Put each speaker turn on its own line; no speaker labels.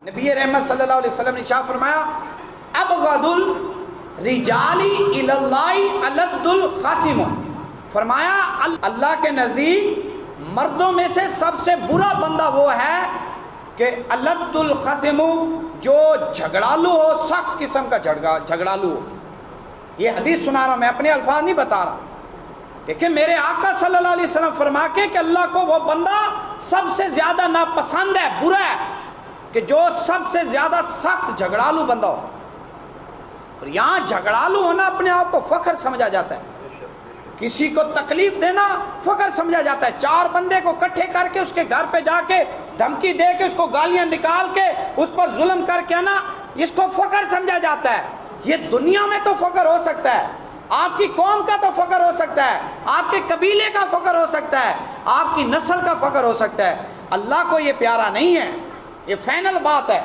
نبی رحمت صلی اللہ علیہ وسلم نے ارشاد فرمایا ابغض الرجال الی اللہ الد الخاصم، فرمایا اللہ کے نزدیک مردوں میں سے سب سے برا بندہ وہ ہے کہ الد الخاصم، جو جھگڑالو ہو، سخت قسم کا جھگڑالو ہو۔ یہ حدیث سنا رہا ہوں، میں اپنے الفاظ نہیں بتا رہا۔ دیکھیں میرے آقا صلی اللہ علیہ وسلم فرما کے کہ اللہ کو وہ بندہ سب سے زیادہ ناپسند ہے، برا ہے، کہ جو سب سے زیادہ سخت جھگڑالو بندہ ہو۔ اور یہاں جھگڑالو ہونا اپنے آپ کو فخر سمجھا جاتا ہے، کسی کو تکلیف دینا فخر سمجھا جاتا ہے۔ چار بندے کو اکٹھے کر کے اس کے گھر پہ جا کے دھمکی دے کے اس کو گالیاں نکال کے اس پر ظلم کر کے نا، اس کو فخر سمجھا جاتا ہے۔ یہ دنیا میں تو فخر ہو سکتا ہے، آپ کی قوم کا تو فخر ہو سکتا ہے، آپ کے قبیلے کا فخر ہو سکتا ہے، آپ کی نسل کا فخر ہو سکتا ہے۔ اللہ کو یہ پیارا نہیں ہے، یہ فائنل بات ہے۔